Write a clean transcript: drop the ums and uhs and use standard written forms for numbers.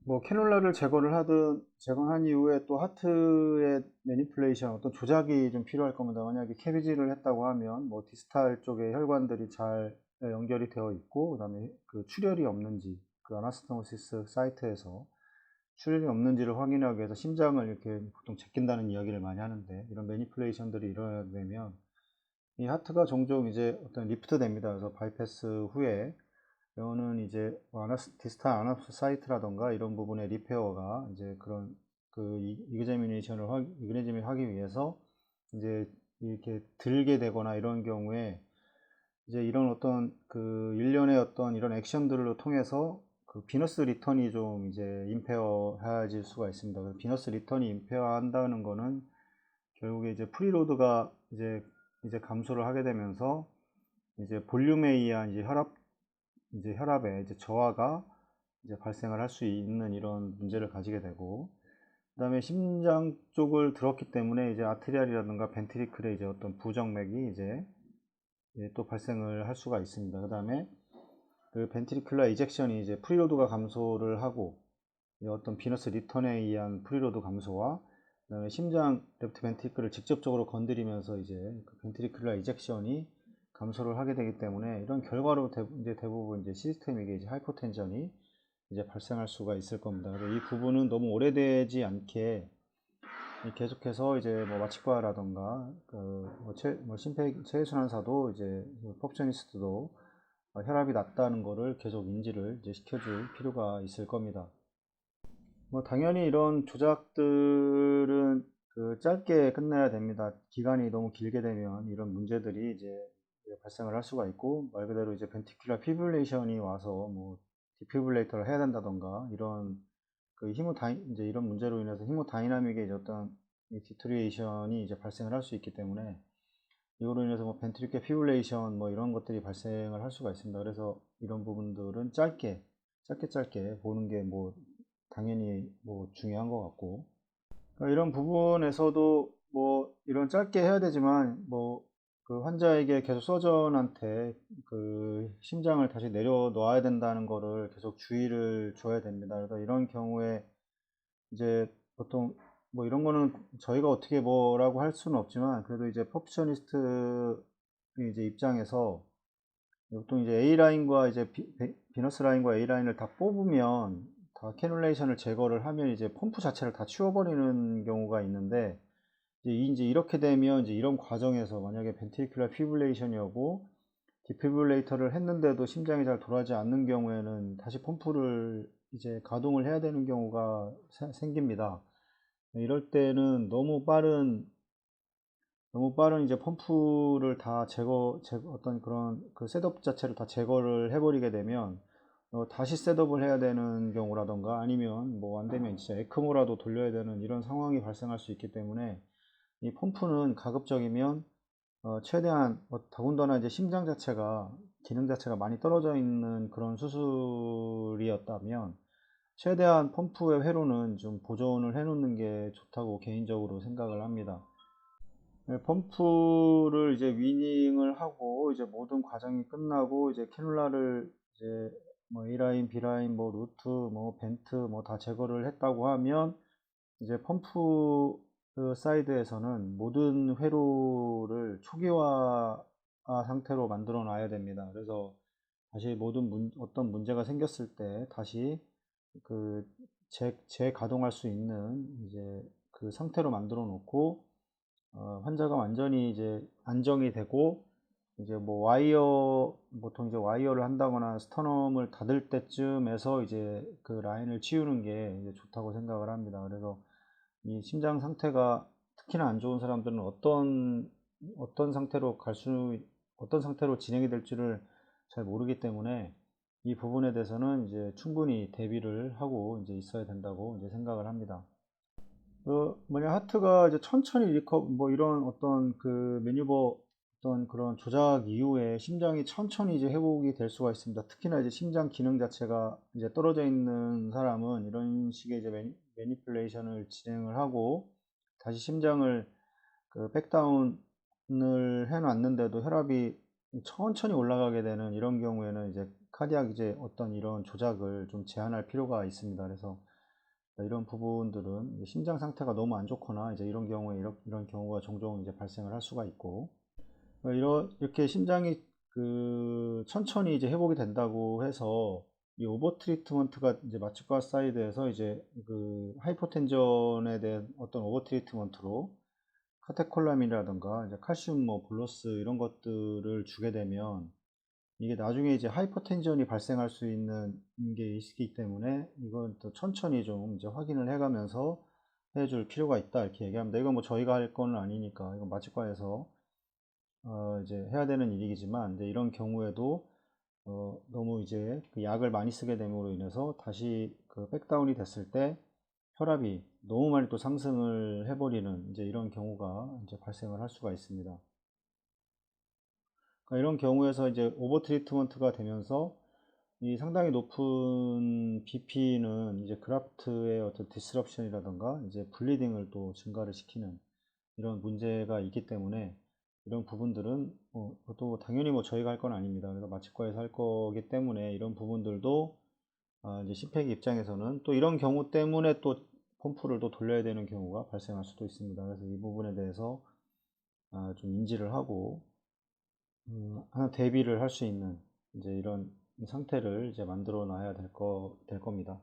뭐 캐놀라를 제거한 이후에 또 하트의 매니플레이션 어떤 조작이 좀 필요할 겁니다. 만약에 캐비지를 했다고 하면 뭐 디스탈 쪽에 혈관들이 잘 연결이 되어 있고, 그다음에 그 출혈이 없는지, 그 아나스토모시스 사이트에서 출혈이 없는지를 확인하기 위해서 심장을 이렇게 보통 제낀다는 이야기를 많이 하는데, 이런 매니플레이션들이 일어나게 되면 이 하트가 종종 이제 어떤 리프트 됩니다. 그래서 바이패스 후에 이거는 이제 디스탈 아나스 사이트라던가 이런 부분의 리페어가 이제 그런 그 이그제미네이션을 하기 위해서 이제 이렇게 들게 되거나 이런 경우에 이제 이런 어떤 그 일련의 어떤 이런 액션들을 통해서 그 비너스 리턴이 좀 이제 임페어해질 수가 있습니다. 그래서 비너스 리턴이 임페어한다는 거는 결국에 이제 프리로드가 이제 감소를 하게 되면서 이제 볼륨에 의한 이제 혈압의 이제 저하가 이제 발생을 할 수 있는 이런 문제를 가지게 되고, 그다음에 심장 쪽을 들었기 때문에 이제 아트리알이라든가 벤트리클의 이제 어떤 부정맥이 이제 또 발생을 할 수가 있습니다. 그다음에 그 벤트리클라 이젝션이 이제 프리로드가 감소를 하고 어떤 비너스 리턴에 의한 프리로드 감소와 그다음에 심장 레프트 벤트리클을 직접적으로 건드리면서 이제 그 벤트리클라 이젝션이 감소를 하게 되기 때문에 이런 결과로 이제 대부분 이제 시스템이게 이제 하이포텐전이 이제 발생할 수가 있을 겁니다. 그래서 이 부분은 너무 오래되지 않게 계속해서 이제 뭐 마취과라던가 그뭐 체해순환사도 이제 퍼프셔니스트도 혈압이 낮다는 거를 계속 인지를 이제 시켜줄 필요가 있을 겁니다. 뭐 당연히 이런 조작들은 그 짧게 끝내야 됩니다. 기간이 너무 길게 되면 이런 문제들이 이제 발생을 할 수가 있고, 말 그대로 이제 벤티큘러 피브릴레이션이 와서 뭐 디피브릴레이터를 해야 된다던가 이런 이제 이런 문제로 인해서 히모다이나믹의 이제 어떤 디토리에이션이 이제 발생을 할 수 있기 때문에 이거로 인해서 뭐 벤트리클 피브릴레이션 뭐 이런 것들이 발생을 할 수가 있습니다. 그래서 이런 부분들은 짧게 보는 게 뭐 당연히 뭐 중요한 것 같고, 그러니까 이런 부분에서도 뭐 이런 짧게 해야 되지만 뭐 그 환자에게 계속 서전한테 그 심장을 다시 내려놓아야 된다는 거를 계속 주의를 줘야 됩니다. 그래서 이런 경우에 이제 보통 뭐 이런 거는 저희가 어떻게 뭐라고 할 수는 없지만, 그래도 이제 퍼프셔니스트 이제 입장에서 보통 이제 A 라인과 이제 비너스 라인과 A 라인을 다 뽑으면 다 캐놀레이션을 제거를 하면 이제 펌프 자체를 다 치워버리는 경우가 있는데, 이제 이렇게 되면 이제 이런 과정에서 만약에 벤트리큘러 피브릴레이션이었고 디피브릴레이터를 했는데도 심장이 잘 돌아가지 않는 경우에는 다시 펌프를 이제 가동을 해야 되는 경우가 생깁니다. 이럴 때는 너무 빠른 이제 펌프를 다 어떤 그런 그 셋업 자체를 다 제거를 해버리게 되면 다시 셋업을 해야 되는 경우라던가, 아니면 뭐 안 되면 진짜 에크모라도 돌려야 되는 이런 상황이 발생할 수 있기 때문에 이 펌프는 가급적이면 최대한 더군다나 이제 심장 자체가 기능 자체가 많이 떨어져 있는 그런 수술이었다면 최대한 펌프의 회로는 좀 보존을 해 놓는 게 좋다고 개인적으로 생각을 합니다. 네, 펌프를 이제 위닝을 하고 이제 모든 과정이 끝나고 이제 캐놀라를 이제 뭐 A라인, B라인, 뭐 루트, 뭐 벤트 뭐 다 제거를 했다고 하면 이제 펌프 그 사이드에서는 모든 회로를 초기화 상태로 만들어 놔야 됩니다. 그래서 다시 어떤 문제가 생겼을 때 다시 그 재가동할 수 있는 이제 그 상태로 만들어 놓고, 환자가 완전히 이제 안정이 되고 이제 뭐 보통 이제 와이어를 한다거나 스터넘을 닫을 때쯤에서 이제 그 라인을 치우는 게 이제 좋다고 생각을 합니다. 그래서 이 심장 상태가 특히나 안 좋은 사람들은 어떤 상태로 어떤 상태로 진행이 될지를 잘 모르기 때문에 이 부분에 대해서는 이제 충분히 대비를 하고 이제 있어야 된다고 이제 생각을 합니다. 만약 하트가 이제 천천히 뭐 이런 어떤 그 매뉴버 어떤 그런 조작 이후에 심장이 천천히 이제 회복이 될 수가 있습니다. 특히나 이제 심장 기능 자체가 이제 떨어져 있는 사람은 이런 식의 이제 매니플레이션을 진행을 하고 다시 심장을 그 백다운을 해 놨는데도 혈압이 천천히 올라가게 되는 이런 경우에는 이제 카디악 이제 어떤 이런 조작을 좀 제한할 필요가 있습니다. 그래서 이런 부분들은 심장 상태가 너무 안 좋거나 이제 이런 경우에 이런 경우가 종종 이제 발생을 할 수가 있고, 이렇게 심장이 천천히 이제 회복이 된다고 해서 이 오버 트리트먼트가 이제 마취과 사이드에서 이제 하이포텐전에 대한 어떤 오버 트리트먼트로 카테콜라민이라든가 이제 칼슘 뭐 볼러스 이런 것들을 주게 되면 이게 나중에 이제 하이퍼텐전이 발생할 수 있는 게 있기 때문에 이건 또 천천히 좀 이제 확인을 해가면서 해줄 필요가 있다 이렇게 얘기합니다. 이건 뭐 저희가 할 건 아니니까 이건 마취과에서 이제 해야 되는 일이지만, 이제 이런 경우에도 너무 이제 약을 많이 쓰게 됨으로 인해서 다시 백다운이 됐을 때 혈압이 너무 많이 또 상승을 해버리는 이제 이런 경우가 이제 발생을 할 수가 있습니다. 그러니까 이런 경우에서 이제 오버 트리트먼트가 되면서 이 상당히 높은 BP는 이제 그라프트의 어떤 디스럽션이라던가 이제 블리딩을 또 증가를 시키는 이런 문제가 있기 때문에 이런 부분들은 또 당연히 뭐 저희가 할 건 아닙니다. 그래서 마취과에서 할 거기 때문에 이런 부분들도 이제 심폐기 입장에서는 또 이런 경우 때문에 또 펌프를 또 돌려야 되는 경우가 발생할 수도 있습니다. 그래서 이 부분에 대해서 좀 인지를 하고 하나 대비를 할 수 있는 이제 이런 상태를 이제 만들어 놔야 될 겁니다.